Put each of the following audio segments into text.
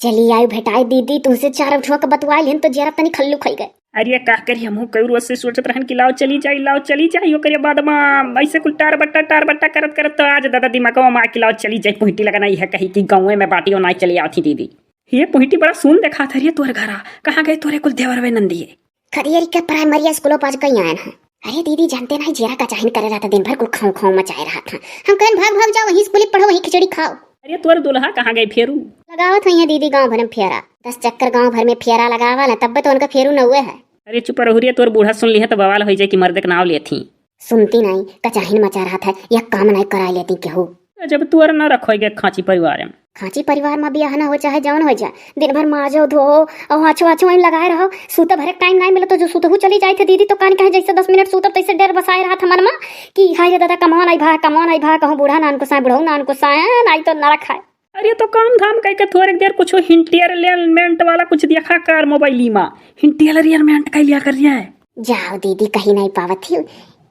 चली आई भेटाई दीदी तुमसे चार ठोक बतवाइल हन तो जरा तनी खल्लू खाई गए। अरे का करी हमहू कई रोज से सोचत रहन कि लाओ चली जाई ओकरे बाद में ऐसे कुल टार बट्टा करत करत तो आज दादा दिमागवा में कि लाओ चली जाई पुहिटी लगना है कही कि गाँव में बाटी और ना चली आती दीदी। ये पुहिटी बड़ा सुन देखा था रे तोर घरा कहाँ गए तोरे कुल देवर वे नंदिए खरियर के प्राइमरी स्कूलों पास कहीं आए हैं। अरे दीदी जानते नहीं जेरा का चाहन करे रहा था दिन भर कुल खाऊ खाऊ मचाए रहा था। हम कहन भाग भाग जाओ वहीं स्कूल पढ़ो वहीं खिचड़ी खाओ। अरे तोर दुल्हा कहाँ गए फेरू लगावत है दीदी गांव भर में फेरा 10 चक्कर गांव भर में फेरा लगावा तब तो उनका फेरू न हुए है। अरे चुप रहुरिया तोर बूढ़ा सुन ली है तो बवाल हो जाए कि मर्द के नाव लेती सुनती नहीं कचाहिन मचा रहा था या काम नहीं करा लेती केहू। जब तोर न रखोगे खांची परिवार में खांची परिवार में बियाह न हो चाहे जौन हो जाए दिन भर माजो धो और हाचो हाचो वहीं लगाए रहो सूत भरे टाइम नहीं मिले तो जो सूतहू चली जाए थे दीदी तो कान कहे जैसे 10 मिनट सूतब तैसे डेर बसाए रहा था मन में कि हाय रे दादा कमौन आई भा कहूँ बूढ़ा नान को साए बुढ़ऊ नान को साए नहीं तो न रखाए। अरे तो काम धाम कह के थोड़ी देर कुछ हिंटियरमेंट वाला कुछ देखा कर मोबाइल में हिंटियरमेंट कह लिया कर रिया है। जाओ दीदी कहीं नहीं पावत थी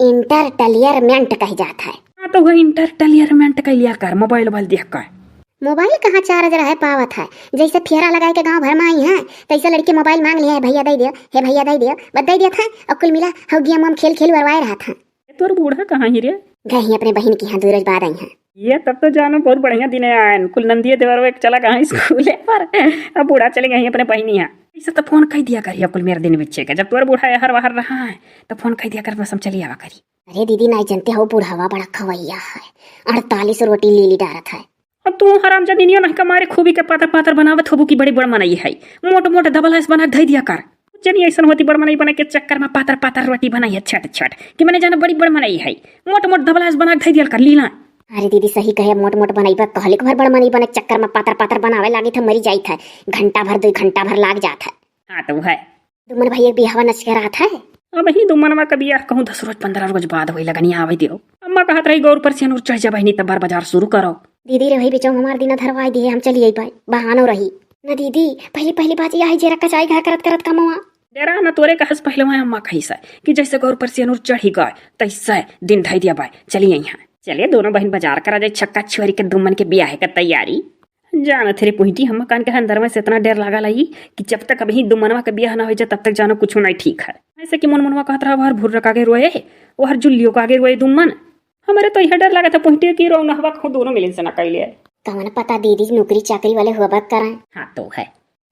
इंटरटेलियरमेंट कह जाता है। हाँ तो वह इंटरटेलियरमेंट कह लिया कर मोबाइल देख कर। मोबाइल कहाँ चार्ज रहे पावत है जैसे फेरा लगाए के गांव भर में आई है तैसे लड़के मोबाइल मांग लिया है भैया दे दिया हे भैया दे दिया बता दिया था और कुल मिला हो गया हम खेल उड़वाए रहा था। तोर बूढ़ा कहाँ ही रे गए अपने बहन की यहाँ 2 रोज बाद आई है। ये तब तो जानो बहुत बढ़िया दिन आए कुल नंदिये देवर चला कहाँ स्कूल पर अब बूढ़ा चले गए अपने बहनी यहाँ ऐसा तो फोन कह दिया करिए कुल मेरे दिन बच्चे का जब तोर बूढ़ा हर बाहर रहा है तो फोन कह दिया कर बस हम चली आवा करी। अरे दीदी नहीं जानते हो बूढ़ावा बड़ा खवैया है 48 रोटी लीली डारत है। अब तू हराम जदीनियो नहीं कमारे खूबी के पातर पातर बनावत होबू की बड़ी बड़ मनाई है मोट मोट डबल हाइस बना धई दिया कर जनी ऐसा होती बड़ मनाई बना के चक्कर में पातर पातर रोटी बनाई है छट छट कि मैंने जाना बड़ी बड़ मनाई है मोट मोट डबल हाइस बना धई दिया कर लीला। अरे दीदी सही कहे मोट मोट बनाई बा कहले भर बड़ मनाई बने चक्कर में पातर पातर बनावे लागे थे मरी जाई था घंटा भर 2 घंटा भर लाग जाता है। हाँ तो है दुमन भैया बिहावा नच के रहा था अब ही दुमनवा कभी कहूँ 10 रोज 15 रोज बाद हुई लगनी आवे दियो अम्मा कहत रही गौर पर से नूर चढ़ जा बहनी तब बार बाजार शुरू करो। दीदी रे भाई बेचो हमार दिन धरवाई दिए हम चलिए पाए बहानो रही न दीदी पहली बात यह है जेरा कचाई घा करत करत कमवा डेरा न तोरे कहस पहले वहाँ अम्मा कही से कि जैसे गौर पर से नूर चढ़ी गए तैसे दिन ढाई दिया बाय चलिए यहाँ चलिए दोनों बहन बाजार करा जाए छक्का छुरी के दुमन के ब्याह के तैयारी जाना थे पुहिटी हम कान के अंदर में से इतना डर लगा लाई कि जब तक अभी दुमनवा का ब्याह ना हो जाए तब तक जानो कुछ नहीं ठीक है। ऐसे कि मनवा कहत रहा हर भूर आगे रोए वो हर जुल्लियों को आगे रोए दुमन हमारे तो यह डर लगा था पुहिटी की रो नहवा खो दोनों मिलन से न कैले कवन पता दीदी नौकरी चाकरी वाले हुआ करा। हाँ तो है।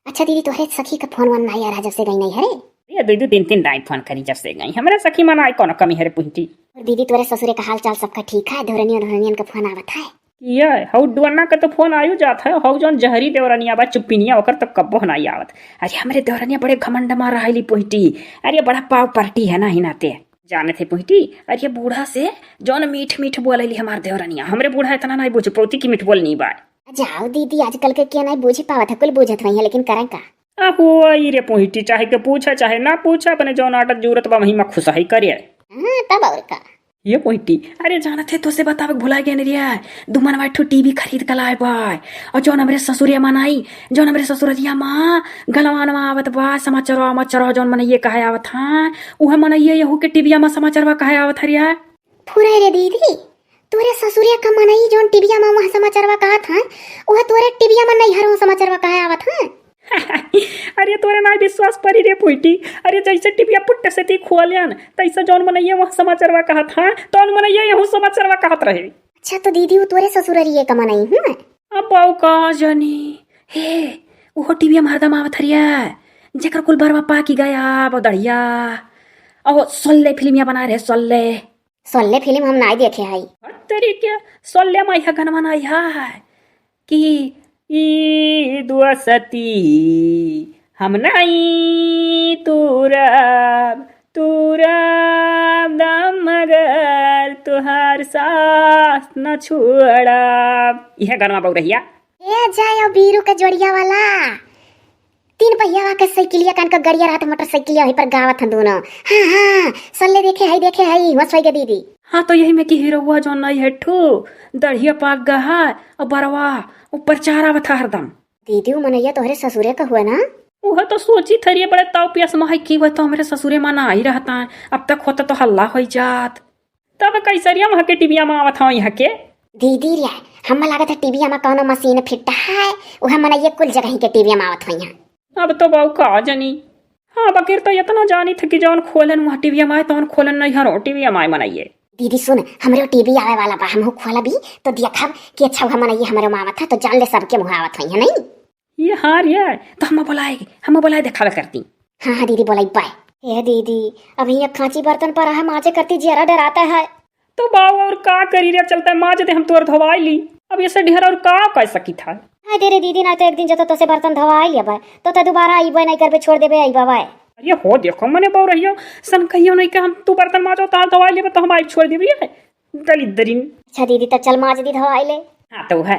अच्छा दीदी तोहरे सखी का फोन वन नहीं आ रहा जब से गई नहीं हरे ये 2-3 डाई फोन करी जब से गई हमारे सखी मना आई कौन कमी है पुहिटी। दीदी तोरे ससुरे का हाल चाल सबका ठीक है धोरनियन का फोन आवत है ये हाउ डुअन्ना का तो फोन आयु जाता है हाउ जौन जहरी देवरनिया बा चुप्पीनिया ओकर तो कब्बो नहीं आवत। अरे हमारे देवरनिया बड़े घमंड मार रहा पुहिटी अरे बड़ा पाव पार्टी है ना ही नाते जाने थे पुहिटी। अरे बूढ़ा से जौन मीठ बोले हमारे देवरनिया हमरे बूढ़ा इतना नहीं बुझ पौती की मीठ बोल नहीं बा। जाओ दीदी आजकल के क्या नहीं बुझ पावत है कुल बुझत वही है लेकिन करें का आहो रे पुहिटी चाहे के पूछा चाहे ना पूछा अपने जौन आटत जरूरत बा वही में खुश ही करे। तब और का ये पुहिटी अरे जाना थे तो से बतावे भुला गया नहीं रिया दुमन वाइठो टीवी खरीद कर लाए बाय और जौन हमरे ससुरिया मनाई जौन हमरे ससुरिया माँ गलवान आवत बा समाचार जौन मन ये कहे आवत हाँ वह मन ये यहू के टीविया में समाचार कहे आवत हरिया फुरे रे दीदी तोरे ससुरिया का मनई जौन टीविया में वह समाचार कहत हैं वह तोरे टीविया में नहीं हरो समाचार कहे आवत हैं। अरे तोरे ना विश्वास परी रे पुइटी अरे जैसे टिपिया पुट्टे से ती खोलियन तैसे जौन मनैया वह समाचारवा कहत हां तौन मनैया यहू समाचारवा कहत रहे। अच्छा तो दीदी वो तोरे ससुररिए का मनई हूं अब बाऊ का जानी हे वो टीविया हरदम आवत हरिया जेकर कुल बरवा पाकी गया बदड़िया और सोल्ले फिल्मिया बना रहे सोल्ले फिल्म हम नहीं देखे हई तरीके सोल्ले में यह गाना बनाई है कि ई दुआसती हम नहीं तुरब दम मगर तुहार सास न छोड़ब यह गाना बहु रहिया ए जायो बीरू के जोड़िया वाला 3 पहिया का साइकिलिया कान का गड़िया रहता मोटरसाइकिलिया वहीं पर गावत हन दोनों। हाँ सल्ले देखे हई मस्त के दीदी। हाँ तो यही में कि हीरो हुआ जो नहीं है ठू दढ़िया पाक गहा और बरवा ऊपर चारा था हरदम दीदी मनैया तोहरे ससुरे का हुआ ना वह तो सोची थरी बड़े ताव पियास में की हुआ तो हमारे ससुरे माना ही रहता है अब तक होता तो हल्ला हो जात तब कैसरिया वहाँ के टिबिया में आवत यहाँ के दीदी रे हमें लागत है टीवी में कौनो मशीन फिट है, वह मन ये कुल जगह के टीवी में आवत हुई है। अब तो बाऊ का जानी। हाँ बकीर तो इतना जानी था कि जौन खोलन वहाँ टीवी माए तौन खोलन नहीं हरो टीवी माए मनाइए। दीदी सुन, हमरे टीवी आवे वाला बा, हम खोला भी तो देखब कि अच्छा हम ये हमारे में आवत है तो जान ले सबके मुँह आवत हुई है नहीं। ये हार ये तो हम बुलाए दिखावे करती। हाँ हाँ दीदी बोलाई बाय। ये दीदी अभी ये खांची बर्तन पर है, माजे करती जरा डराता है। तो बाऊ और का करी रे, चलता माँ जते हम तोर धोवाई ली, अब ये से ढेर और का कर सकी था। हाय तेरे दीदी ना तो एक दिन जतो तो से बर्तन धोवा आई है तो दोबारा आई नहीं कर छोड़ देबे आई बाबा। अरे हो देखो मने बहु रहियो सन कहियो नहीं कि हम तू बर्तन माजो तार धोवाई लेबे तो हम आई छोड़ देबी है दलित दरिन। अच्छा दीदी तो चल माज दी धोवा ले। हाँ तो है